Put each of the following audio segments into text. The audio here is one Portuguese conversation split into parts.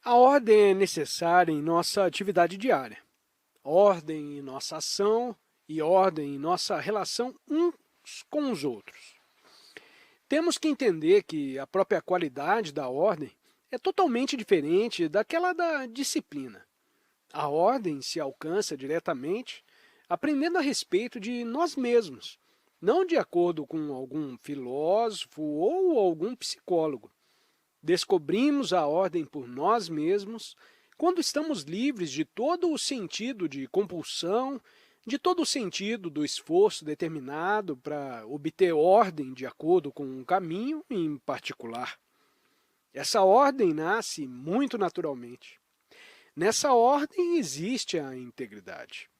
A ordem é necessária em nossa atividade diária. Ordem em nossa ação e ordem em nossa relação uns com os outros. Temos que entender que a própria qualidade da ordem é totalmente diferente daquela da disciplina. A ordem se alcança diretamente aprendendo a respeito de nós mesmos, não de acordo com algum filósofo ou algum psicólogo. Descobrimos a ordem por nós mesmos quando estamos livres de todo o sentido de compulsão, de todo o sentido do esforço determinado para obter ordem de acordo com um caminho em particular. Essa ordem nasce muito naturalmente. Nessa ordem existe a integridade.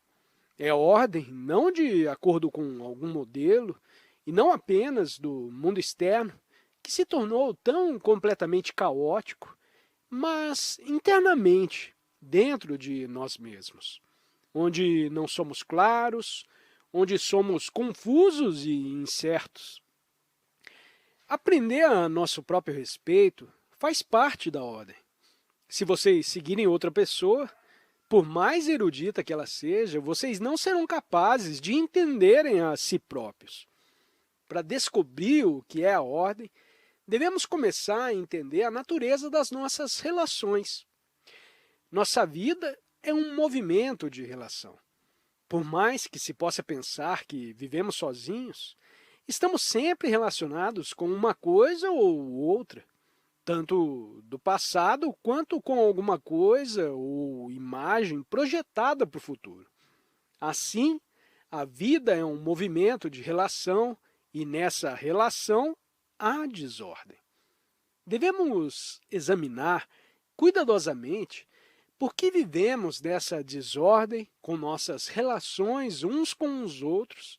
É ordem não de acordo com algum modelo, e não apenas do mundo externo, que se tornou tão completamente caótico, mas internamente, dentro de nós mesmos, onde não somos claros, onde somos confusos e incertos. Aprender a nosso próprio respeito faz parte da ordem. Se vocês seguirem outra pessoa, por mais erudita que ela seja, vocês não serão capazes de entenderem a si próprios. Para descobrir o que é a ordem, devemos começar a entender a natureza das nossas relações. Nossa vida é um movimento de relação. Por mais que se possa pensar que vivemos sozinhos, estamos sempre relacionados com uma coisa ou outra, tanto do passado quanto com alguma coisa ou imagem projetada para o futuro. Assim, a vida é um movimento de relação e nessa relação há desordem. Devemos examinar cuidadosamente por que vivemos dessa desordem com nossas relações uns com os outros,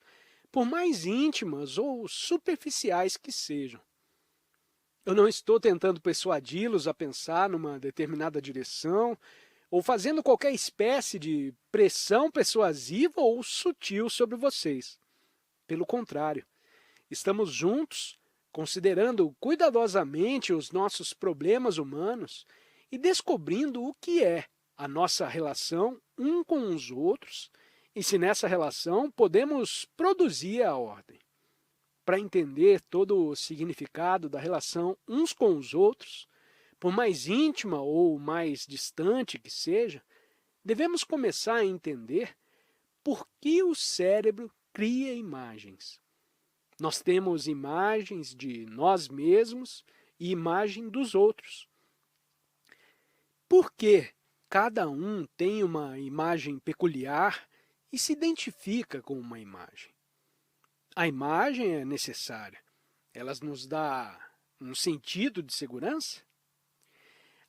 por mais íntimas ou superficiais que sejam. Eu não estou tentando persuadi-los a pensar numa determinada direção ou fazendo qualquer espécie de pressão persuasiva ou sutil sobre vocês. Pelo contrário, estamos juntos, considerando cuidadosamente os nossos problemas humanos e descobrindo o que é a nossa relação um com os outros e se nessa relação podemos produzir a ordem. Para entender todo o significado da relação uns com os outros, por mais íntima ou mais distante que seja, devemos começar a entender por que o cérebro cria imagens. Nós temos imagens de nós mesmos e imagem dos outros. Por que cada um tem uma imagem peculiar e se identifica com uma imagem? A imagem é necessária. Ela nos dá um sentido de segurança.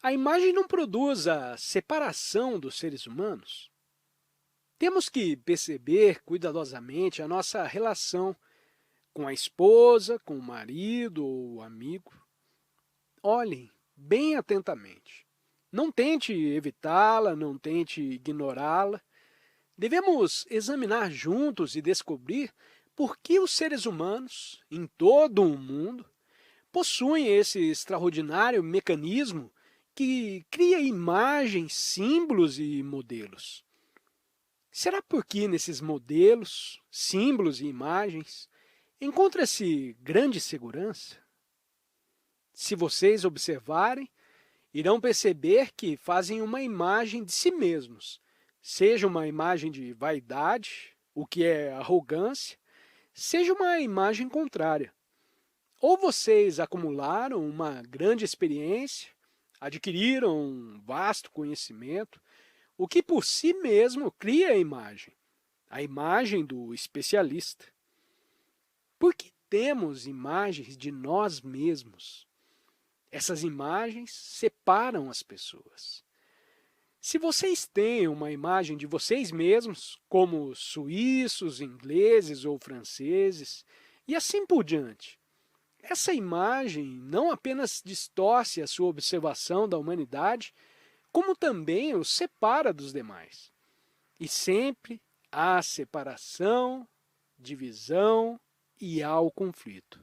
A imagem não produz a separação dos seres humanos. Temos que perceber cuidadosamente a nossa relação com a esposa, com o marido ou o amigo. Olhem bem atentamente. Não tente evitá-la, não tente ignorá-la. Devemos examinar juntos e descobrir por que os seres humanos, em todo o mundo, possuem esse extraordinário mecanismo que cria imagens, símbolos e modelos. Será porque nesses modelos, símbolos e imagens encontra-se grande segurança? Se vocês observarem, irão perceber que fazem uma imagem de si mesmos, seja uma imagem de vaidade, o que é arrogância, seja uma imagem contrária. Ou vocês acumularam uma grande experiência, adquiriram um vasto conhecimento, o que por si mesmo cria a imagem do especialista. Por que temos imagens de nós mesmos? Essas imagens separam as pessoas. Se vocês têm uma imagem de vocês mesmos, como suíços, ingleses ou franceses, e assim por diante, essa imagem não apenas distorce a sua observação da humanidade, como também os separa dos demais. E sempre há separação, divisão e há o conflito.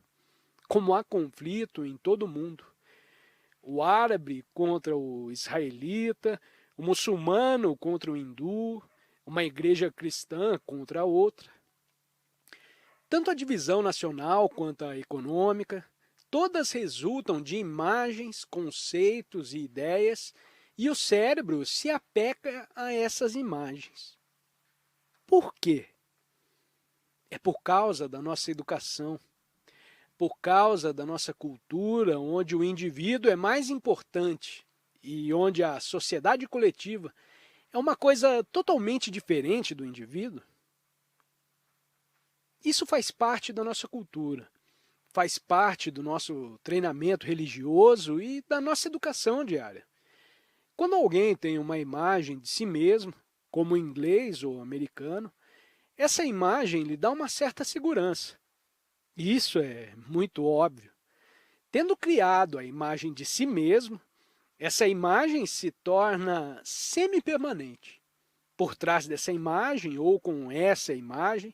Como há conflito em todo o mundo, o árabe contra o israelita, o muçulmano contra o hindu, uma igreja cristã contra a outra. Tanto a divisão nacional quanto a econômica, todas resultam de imagens, conceitos e ideias, e o cérebro se apega a essas imagens. Por quê? É por causa da nossa educação, por causa da nossa cultura, onde o indivíduo é mais importante e onde a sociedade coletiva é uma coisa totalmente diferente do indivíduo. Isso faz parte da nossa cultura, faz parte do nosso treinamento religioso e da nossa educação diária. Quando alguém tem uma imagem de si mesmo, como inglês ou americano, essa imagem lhe dá uma certa segurança. Isso é muito óbvio. Tendo criado a imagem de si mesmo, essa imagem se torna semi-permanente. Por trás dessa imagem, ou com essa imagem,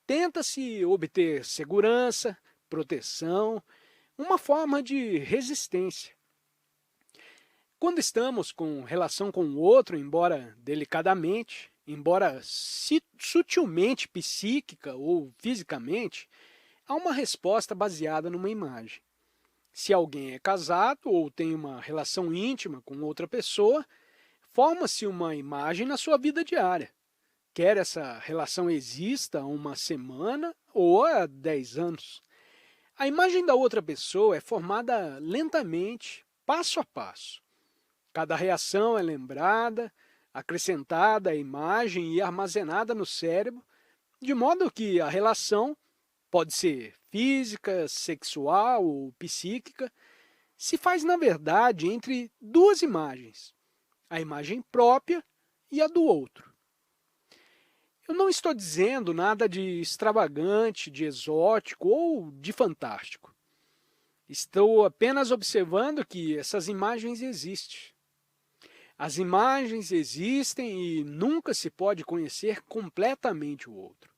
tenta-se obter segurança, proteção, uma forma de resistência. Quando estamos com relação com o outro, embora delicadamente, embora sutilmente psíquica ou fisicamente, há uma resposta baseada numa imagem. Se alguém é casado ou tem uma relação íntima com outra pessoa, forma-se uma imagem na sua vida diária. Quer essa relação exista há uma semana ou há 10 anos. A imagem da outra pessoa é formada lentamente, passo a passo. Cada reação é lembrada, acrescentada à imagem e armazenada no cérebro, de modo que a relação pode ser física, sexual ou psíquica, se faz, na verdade, entre duas imagens, a imagem própria e a do outro. Eu não estou dizendo nada de extravagante, de exótico ou de fantástico. Estou apenas observando que essas imagens existem. As imagens existem e nunca se pode conhecer completamente o outro.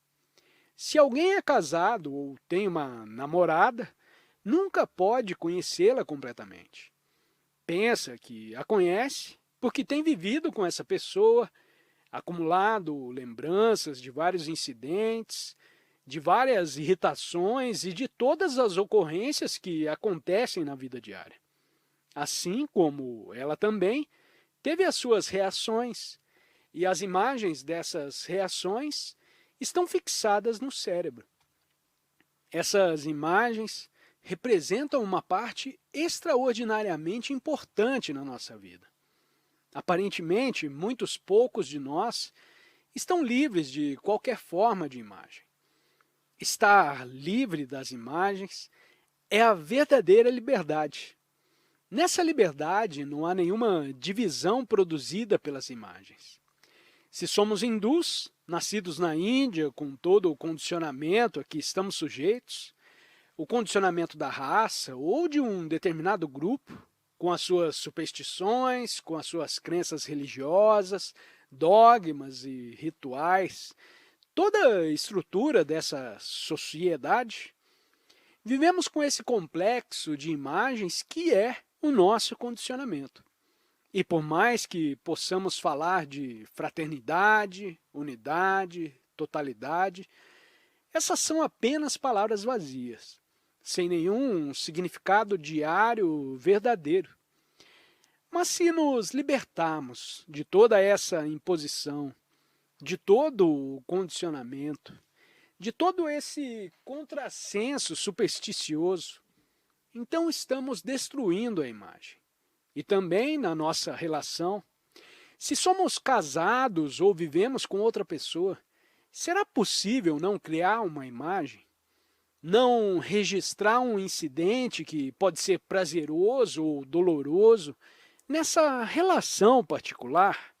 Se alguém é casado ou tem uma namorada, nunca pode conhecê-la completamente. Pensa que a conhece porque tem vivido com essa pessoa, acumulado lembranças de vários incidentes, de várias irritações e de todas as ocorrências que acontecem na vida diária. Assim como ela também teve as suas reações, e as imagens dessas reações estão fixadas no cérebro. Essas imagens representam uma parte extraordinariamente importante na nossa vida. Aparentemente, muitos poucos de nós estão livres de qualquer forma de imagem. Estar livre das imagens é a verdadeira liberdade. Nessa liberdade não há nenhuma divisão produzida pelas imagens. Se somos hindus, nascidos na Índia, com todo o condicionamento a que estamos sujeitos, o condicionamento da raça ou de um determinado grupo, com as suas superstições, com as suas crenças religiosas, dogmas e rituais, toda a estrutura dessa sociedade, vivemos com esse complexo de imagens que é o nosso condicionamento. E por mais que possamos falar de fraternidade, unidade, totalidade, essas são apenas palavras vazias, sem nenhum significado diário verdadeiro. Mas se nos libertarmos de toda essa imposição, de todo o condicionamento, de todo esse contrassenso supersticioso, então estamos destruindo a imagem. E também na nossa relação, se somos casados ou vivemos com outra pessoa, será possível não criar uma imagem? Não registrar um incidente que pode ser prazeroso ou doloroso nessa relação particular?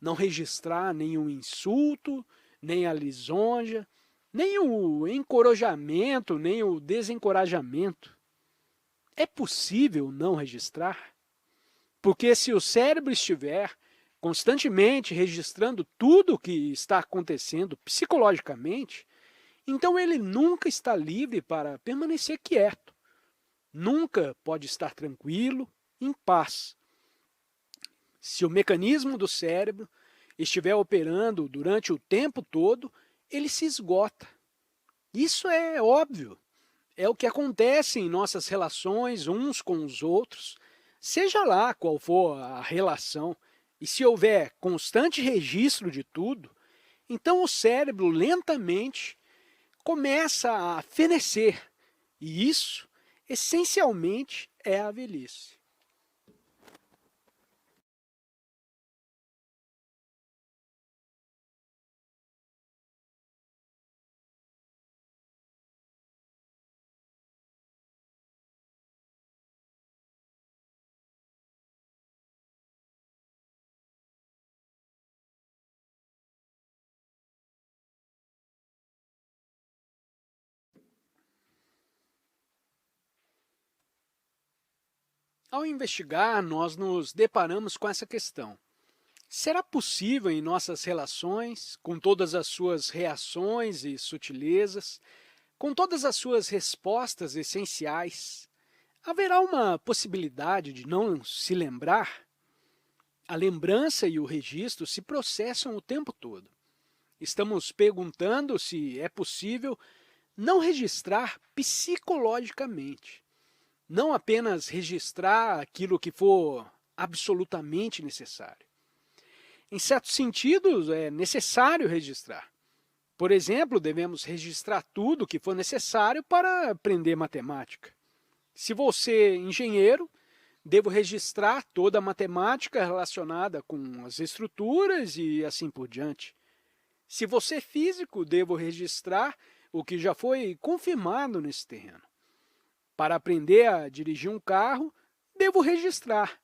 Não registrar nenhum insulto, nem a lisonja, nem o encorajamento, nem o desencorajamento. É possível não registrar? Porque se o cérebro estiver constantemente registrando tudo o que está acontecendo psicologicamente, então ele nunca está livre para permanecer quieto. Nunca pode estar tranquilo, em paz. Se o mecanismo do cérebro estiver operando durante o tempo todo, ele se esgota. Isso é óbvio. É o que acontece em nossas relações uns com os outros, seja lá qual for a relação. E se houver constante registro de tudo, então o cérebro lentamente começa a fenecer. E isso, essencialmente, é a velhice. Ao investigar, nós nos deparamos com essa questão. Será possível em nossas relações, com todas as suas reações e sutilezas, com todas as suas respostas essenciais, haverá uma possibilidade de não se lembrar? A lembrança e o registro se processam o tempo todo. Estamos perguntando se é possível não registrar psicologicamente. Não apenas registrar aquilo que for absolutamente necessário. Em certos sentidos, é necessário registrar. Por exemplo, devemos registrar tudo o que for necessário para aprender matemática. Se vou ser engenheiro, devo registrar toda a matemática relacionada com as estruturas e assim por diante. Se vou ser físico, devo registrar o que já foi confirmado nesse terreno. Para aprender a dirigir um carro, devo registrar.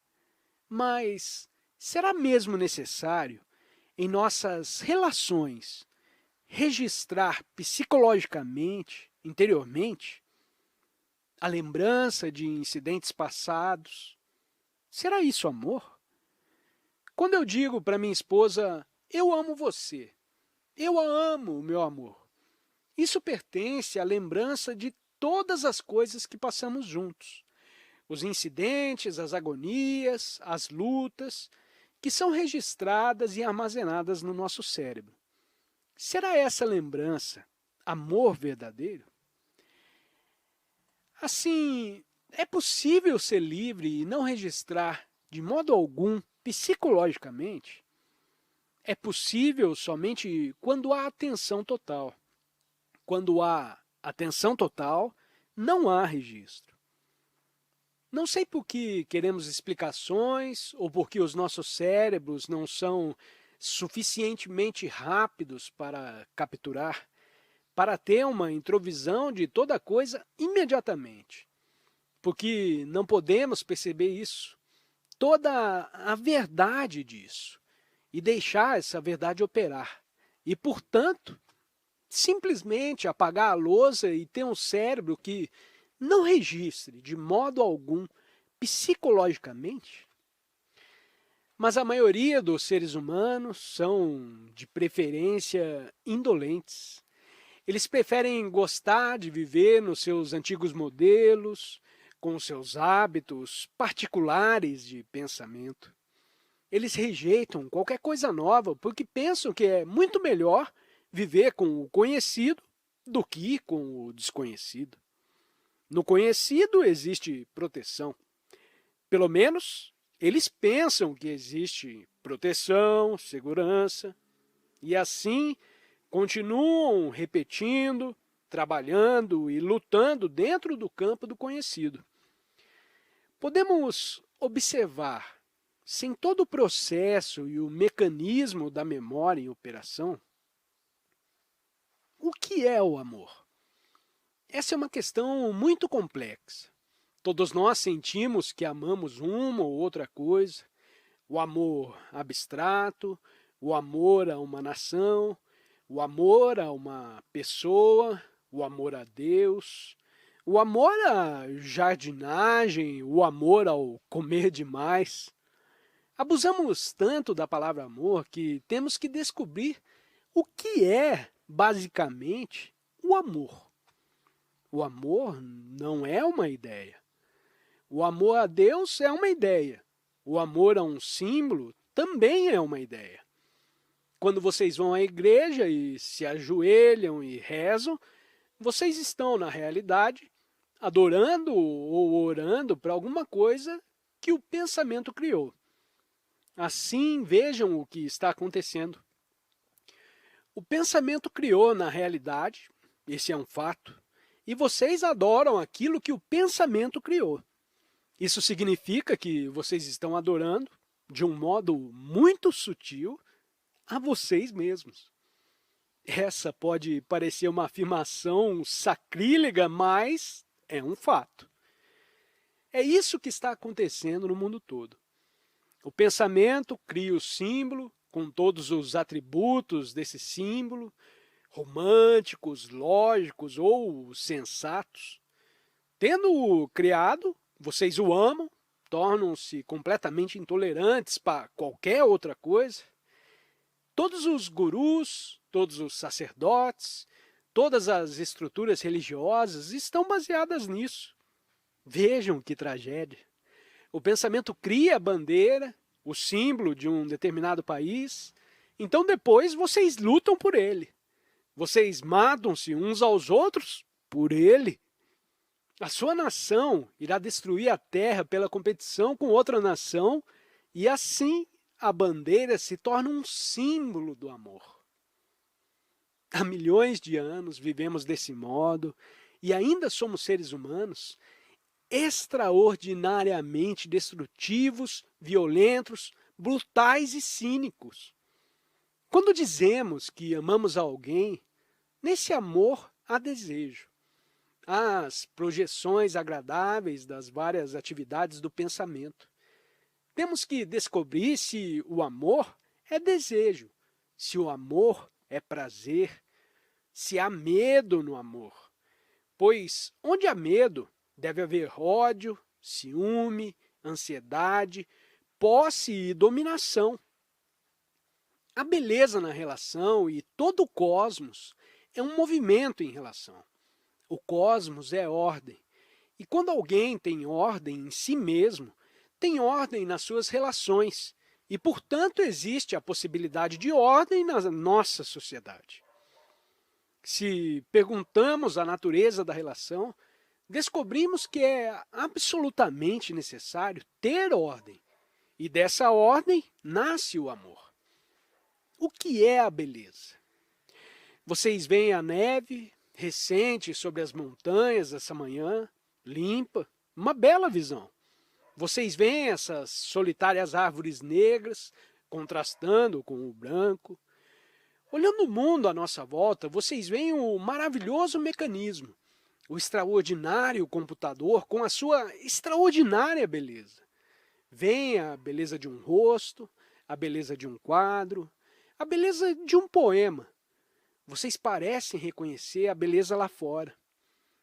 Mas será mesmo necessário, em nossas relações, registrar psicologicamente, interiormente, a lembrança de incidentes passados? Será isso amor? Quando eu digo para minha esposa, eu amo você, eu a amo, meu amor, isso pertence à lembrança de todas as coisas que passamos juntos. Os incidentes, as agonias, as lutas, que são registradas e armazenadas no nosso cérebro. Será essa lembrança amor verdadeiro? Assim, é possível ser livre e não registrar de modo algum psicologicamente? É possível somente quando há atenção total. Quando há atenção total, não há registro. Não sei por que queremos explicações ou porque os nossos cérebros não são suficientemente rápidos para capturar, para ter uma introvisão de toda coisa imediatamente. Porque não podemos perceber isso, toda a verdade disso, e deixar essa verdade operar. E, portanto, simplesmente apagar a lousa e ter um cérebro que não registre de modo algum psicologicamente. Mas a maioria dos seres humanos são, de preferência, indolentes. Eles preferem gostar de viver nos seus antigos modelos, com seus hábitos particulares de pensamento. Eles rejeitam qualquer coisa nova porque pensam que é muito melhor viver com o conhecido do que com o desconhecido. No conhecido existe proteção. Pelo menos eles pensam que existe proteção, segurança, e assim continuam repetindo, trabalhando e lutando dentro do campo do conhecido. Podemos observar, sem todo o processo e o mecanismo da memória em operação, o que é o amor? Essa é uma questão muito complexa. Todos nós sentimos que amamos uma ou outra coisa, o amor abstrato, o amor a uma nação, o amor a uma pessoa, o amor a Deus, o amor à jardinagem, o amor ao comer demais. Abusamos tanto da palavra amor que temos que descobrir o que é, basicamente, o amor. O amor não é uma ideia. O amor a Deus é uma ideia. O amor a um símbolo também é uma ideia. Quando vocês vão à igreja e se ajoelham e rezam, vocês estão, na realidade, adorando ou orando para alguma coisa que o pensamento criou. Assim, vejam o que está acontecendo. O pensamento criou, na realidade, esse é um fato, e vocês adoram aquilo que o pensamento criou. Isso significa que vocês estão adorando, de um modo muito sutil, a vocês mesmos. Essa pode parecer uma afirmação sacrílega, mas é um fato. É isso que está acontecendo no mundo todo. O pensamento cria o símbolo, com todos os atributos desse símbolo, românticos, lógicos ou sensatos. Tendo-o criado, vocês o amam, tornam-se completamente intolerantes para qualquer outra coisa. Todos os gurus, todos os sacerdotes, todas as estruturas religiosas estão baseadas nisso. Vejam que tragédia. O pensamento cria a bandeira, o símbolo de um determinado país, então depois vocês lutam por ele. Vocês matam-se uns aos outros por ele. A sua nação irá destruir a terra pela competição com outra nação e assim a bandeira se torna um símbolo do amor. Há milhões de anos vivemos desse modo e ainda somos seres humanos extraordinariamente destrutivos, violentos, brutais e cínicos. Quando dizemos que amamos alguém, nesse amor há desejo. Há as projeções agradáveis das várias atividades do pensamento. Temos que descobrir se o amor é desejo, se o amor é prazer, se há medo no amor. Pois onde há medo, deve haver ódio, ciúme, ansiedade, posse e dominação. A beleza na relação e todo o cosmos é um movimento em relação. O cosmos é ordem. E quando alguém tem ordem em si mesmo, tem ordem nas suas relações. E, portanto, existe a possibilidade de ordem na nossa sociedade. Se perguntamos a natureza da relação, descobrimos que é absolutamente necessário ter ordem. E dessa ordem nasce o amor. O que é a beleza? Vocês veem a neve recente sobre as montanhas essa manhã, limpa, uma bela visão. Vocês veem essas solitárias árvores negras contrastando com o branco. Olhando o mundo à nossa volta, vocês veem o maravilhoso mecanismo, o extraordinário computador com a sua extraordinária beleza. Veem a beleza de um rosto, a beleza de um quadro, a beleza de um poema. Vocês parecem reconhecer a beleza lá fora.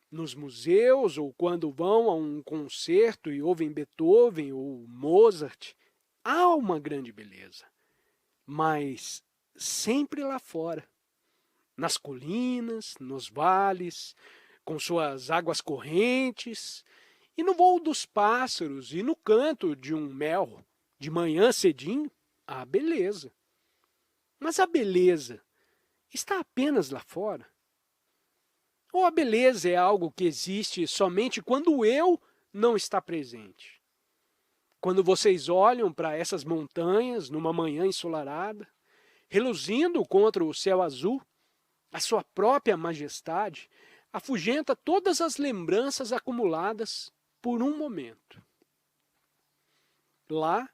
Nos museus ou quando vão a um concerto e ouvem Beethoven ou Mozart, há uma grande beleza. Mas sempre lá fora, nas colinas, nos vales, com suas águas correntes, e no voo dos pássaros e no canto de um mel, de manhã cedinho, há beleza. Mas a beleza está apenas lá fora? Ou a beleza é algo que existe somente quando o eu não está presente? Quando vocês olham para essas montanhas numa manhã ensolarada, reluzindo contra o céu azul, a sua própria majestade afugenta todas as lembranças acumuladas por um momento. Lá,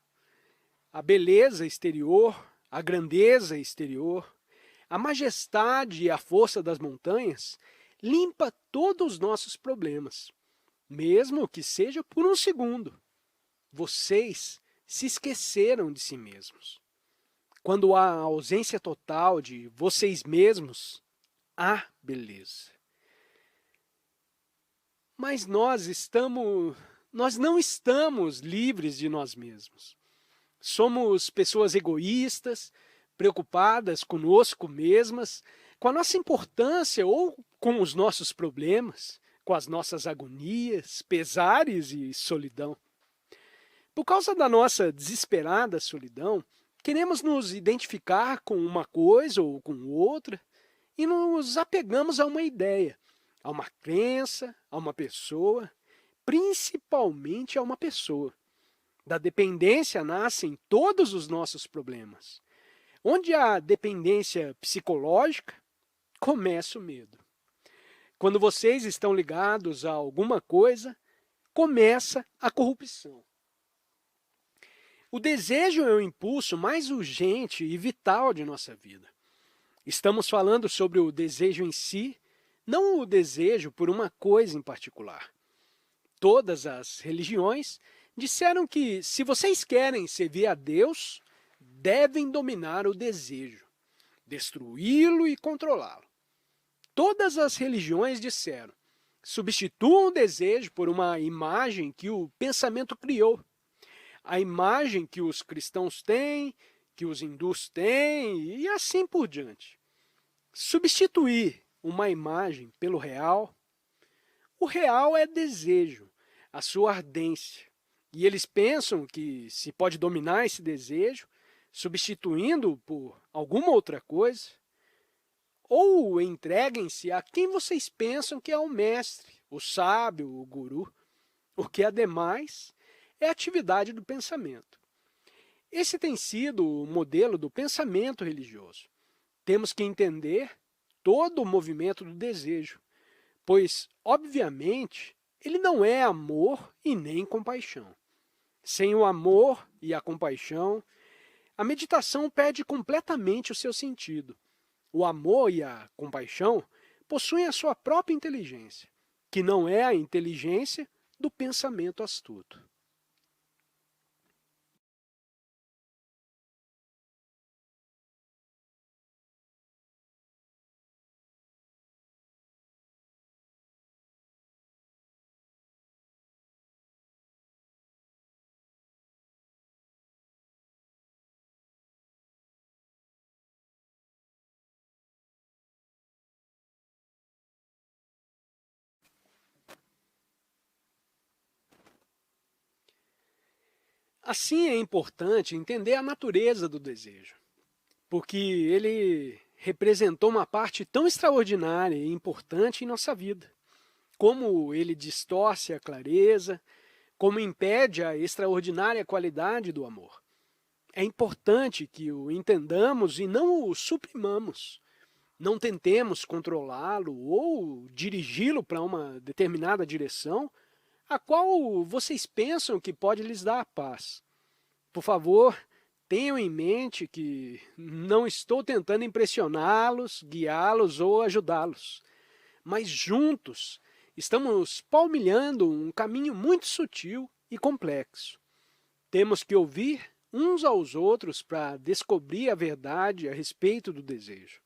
a beleza exterior, a grandeza exterior, a majestade e a força das montanhas limpa todos os nossos problemas, mesmo que seja por um segundo. Vocês se esqueceram de si mesmos. Quando há ausência total de vocês mesmos, há beleza. Mas nós não estamos livres de nós mesmos. Somos pessoas egoístas, preocupadas conosco mesmas, com a nossa importância ou com os nossos problemas, com as nossas agonias, pesares e solidão. Por causa da nossa desesperada solidão, queremos nos identificar com uma coisa ou com outra e nos apegamos a uma ideia, a uma crença, a uma pessoa, principalmente a uma pessoa. Da dependência nascem todos os nossos problemas. Onde há dependência psicológica, começa o medo. Quando vocês estão ligados a alguma coisa, começa a corrupção. O desejo é o impulso mais urgente e vital de nossa vida. Estamos falando sobre o desejo em si, não o desejo por uma coisa em particular. Todas as religiões disseram que, se vocês querem servir a Deus, devem dominar o desejo, destruí-lo e controlá-lo. Todas as religiões disseram, substituam o desejo por uma imagem que o pensamento criou. A imagem que os cristãos têm, que os hindus têm, e assim por diante. Substituir uma imagem pelo real. O real é desejo, a sua ardência. E eles pensam que se pode dominar esse desejo, substituindo-o por alguma outra coisa. Ou entreguem-se a quem vocês pensam que é o mestre, o sábio, o guru. O que é demais é a atividade do pensamento. Esse tem sido o modelo do pensamento religioso. Temos que entender todo o movimento do desejo, pois, obviamente, ele não é amor e nem compaixão. Sem o amor e a compaixão, a meditação perde completamente o seu sentido. O amor e a compaixão possuem a sua própria inteligência, que não é a inteligência do pensamento astuto. Assim é importante entender a natureza do desejo, porque ele representou uma parte tão extraordinária e importante em nossa vida. Como ele distorce a clareza, como impede a extraordinária qualidade do amor. É importante que o entendamos e não o suprimamos. Não tentemos controlá-lo ou dirigi-lo para uma determinada direção, a qual vocês pensam que pode lhes dar a paz. Por favor, tenham em mente que não estou tentando impressioná-los, guiá-los ou ajudá-los, mas juntos estamos palmilhando um caminho muito sutil e complexo. Temos que ouvir uns aos outros para descobrir a verdade a respeito do desejo.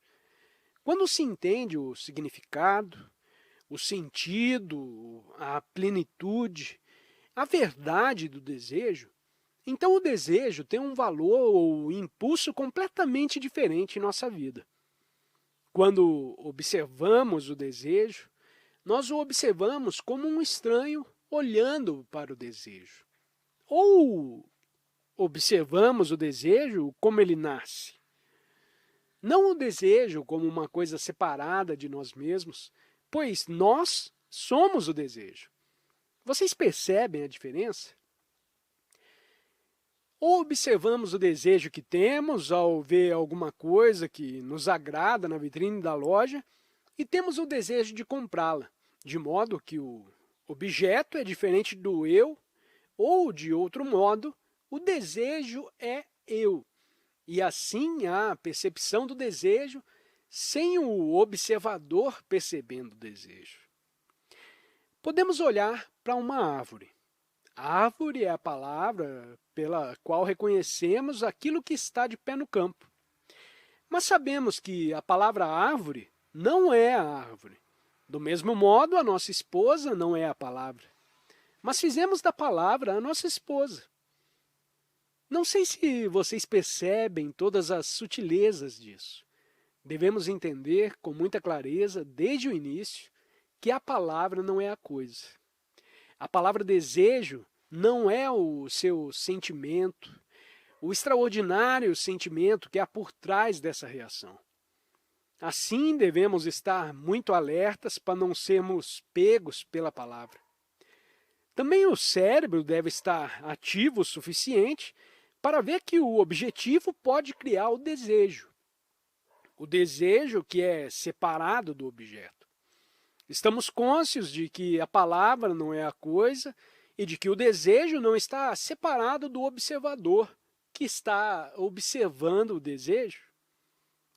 Quando se entende o significado, o sentido, a plenitude, a verdade do desejo, então o desejo tem um valor ou impulso completamente diferente em nossa vida. Quando observamos o desejo, nós o observamos como um estranho olhando para o desejo. Ou observamos o desejo como ele nasce. Não o desejo como uma coisa separada de nós mesmos, pois nós somos o desejo. Vocês percebem a diferença? Ou observamos o desejo que temos ao ver alguma coisa que nos agrada na vitrine da loja e temos o desejo de comprá-la, de modo que o objeto é diferente do eu, ou, de outro modo, o desejo é eu. E assim há a percepção do desejo sem o observador percebendo o desejo. Podemos olhar para uma árvore. Árvore é a palavra pela qual reconhecemos aquilo que está de pé no campo. Mas sabemos que a palavra árvore não é a árvore. Do mesmo modo, a nossa esposa não é a palavra. Mas fizemos da palavra a nossa esposa. Não sei se vocês percebem todas as sutilezas disso. Devemos entender com muita clareza, desde o início, que a palavra não é a coisa. A palavra desejo não é o seu sentimento, o extraordinário sentimento que há por trás dessa reação. Assim, devemos estar muito alertas para não sermos pegos pela palavra. Também o cérebro deve estar ativo o suficiente para ver que o objetivo pode criar o desejo que é separado do objeto. Estamos conscientes de que a palavra não é a coisa e de que o desejo não está separado do observador que está observando o desejo.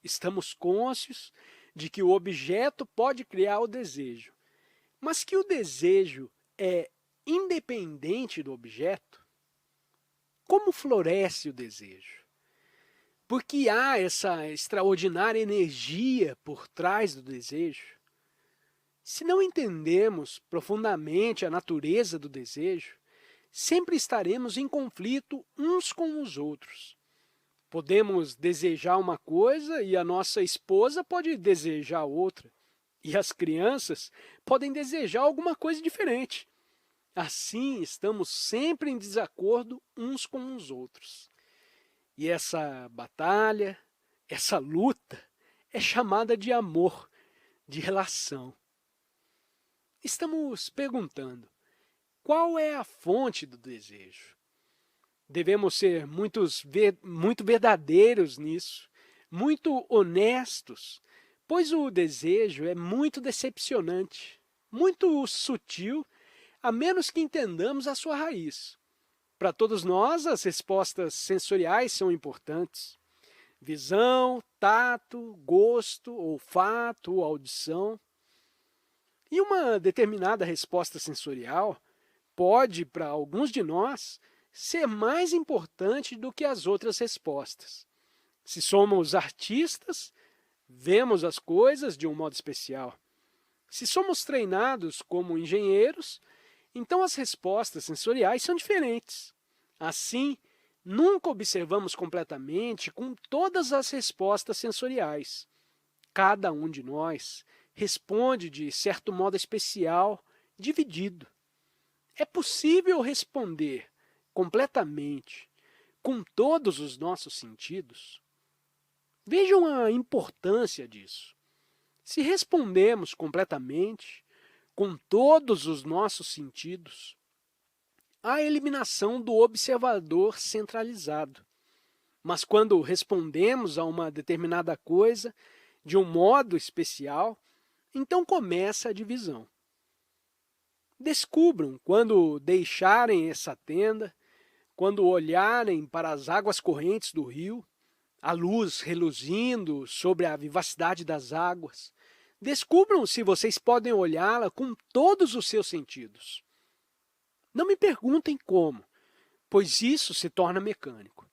Estamos conscientes de que o objeto pode criar o desejo, mas que o desejo é independente do objeto. Como floresce o desejo? Porque há essa extraordinária energia por trás do desejo. Se não entendemos profundamente a natureza do desejo, sempre estaremos em conflito uns com os outros. Podemos desejar uma coisa e a nossa esposa pode desejar outra. E as crianças podem desejar alguma coisa diferente. Assim, estamos sempre em desacordo uns com os outros. E essa batalha, essa luta, é chamada de amor, de relação. Estamos perguntando, qual é a fonte do desejo? Devemos ser muito verdadeiros nisso, muito honestos, pois o desejo é muito decepcionante, muito sutil, a menos que entendamos a sua raiz. Para todos nós, as respostas sensoriais são importantes. Visão, tato, gosto, olfato, audição. E uma determinada resposta sensorial pode, para alguns de nós, ser mais importante do que as outras respostas. Se somos artistas, vemos as coisas de um modo especial. Se somos treinados como engenheiros, então as respostas sensoriais são diferentes. Assim, nunca observamos completamente com todas as respostas sensoriais. Cada um de nós responde de certo modo especial, dividido. É possível responder completamente com todos os nossos sentidos? Vejam a importância disso. Se respondemos completamente, com todos os nossos sentidos, há a eliminação do observador centralizado. Mas quando respondemos a uma determinada coisa de um modo especial, então começa a divisão. Descubram, quando deixarem essa tenda, quando olharem para as águas correntes do rio, a luz reluzindo sobre a vivacidade das águas, descubram se vocês podem olhá-la com todos os seus sentidos. Não me perguntem como, pois isso se torna mecânico.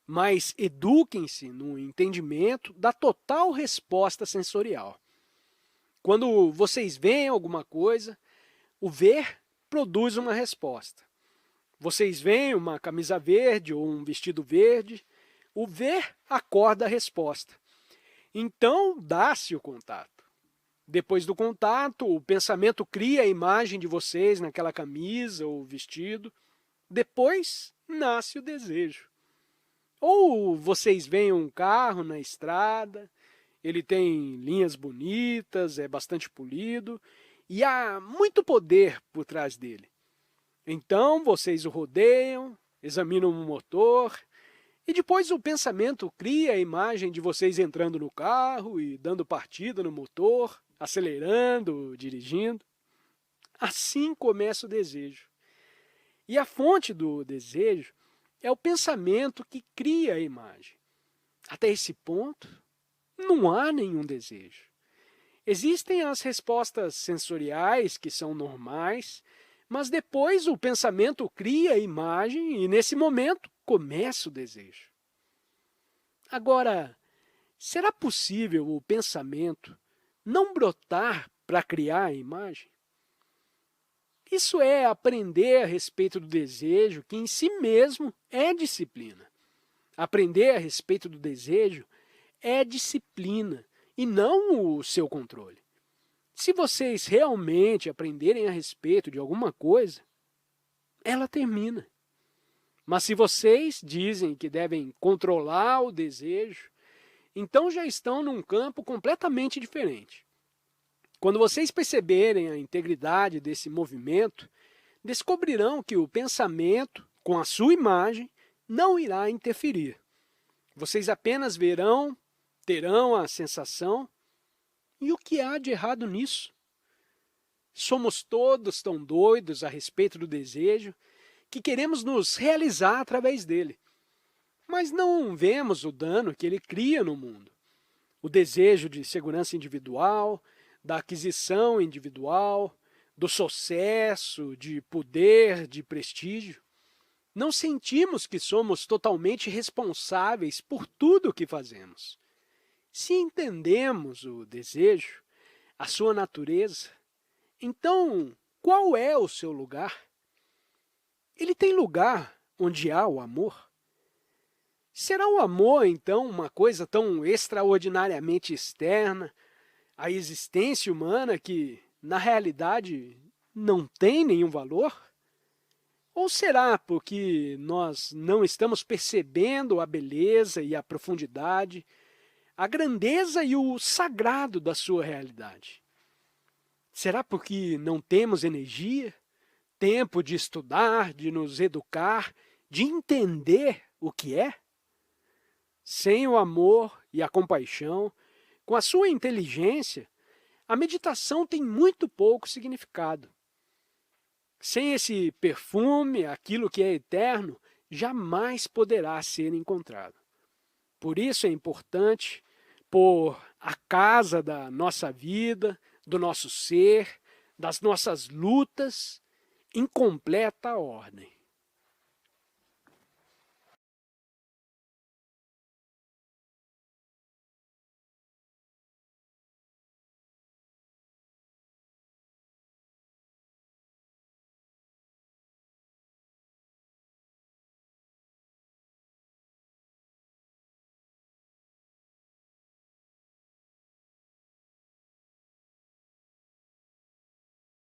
Mas eduquem-se no entendimento da total resposta sensorial. Quando vocês veem alguma coisa, o ver produz uma resposta. Vocês veem uma camisa verde ou um vestido verde, o ver acorda a resposta. Então, dá-se o contato. Depois do contato, o pensamento cria a imagem de vocês naquela camisa ou vestido. Depois, nasce o desejo. Ou vocês veem um carro na estrada, ele tem linhas bonitas, é bastante polido, e há muito poder por trás dele. Então, vocês o rodeiam, examinam o motor, e depois o pensamento cria a imagem de vocês entrando no carro e dando partida no motor, acelerando, dirigindo. Assim começa o desejo. E a fonte do desejo é o pensamento que cria a imagem. Até esse ponto, não há nenhum desejo. Existem as respostas sensoriais, que são normais, mas depois o pensamento cria a imagem e, nesse momento, começa o desejo. Agora, será possível o pensamento não brotar para criar a imagem? Isso é aprender a respeito do desejo, que em si mesmo é disciplina. Aprender a respeito do desejo é disciplina e não o seu controle. Se vocês realmente aprenderem a respeito de alguma coisa, ela termina. Mas se vocês dizem que devem controlar o desejo, então já estão num campo completamente diferente. Quando vocês perceberem a integridade desse movimento, descobrirão que o pensamento, com a sua imagem, não irá interferir. Vocês apenas verão, terão a sensação. E o que há de errado nisso? Somos todos tão doidos a respeito do desejo que queremos nos realizar através dele. Mas não vemos o dano que ele cria no mundo. O desejo de segurança individual, da aquisição individual, do sucesso, de poder, de prestígio. Não sentimos que somos totalmente responsáveis por tudo o que fazemos. Se entendemos o desejo, a sua natureza, então qual é o seu lugar? Ele tem lugar onde há o amor? Será o amor, então, uma coisa tão extraordinariamente externa à existência humana que, na realidade, não tem nenhum valor? Ou será porque nós não estamos percebendo a beleza e a profundidade, a grandeza e o sagrado da sua realidade? Será porque não temos energia, tempo de estudar, de nos educar, de entender o que é? Sem o amor e a compaixão, com a sua inteligência, a meditação tem muito pouco significado. Sem esse perfume, aquilo que é eterno, jamais poderá ser encontrado. Por isso é importante pôr a casa da nossa vida, do nosso ser, das nossas lutas, em completa ordem.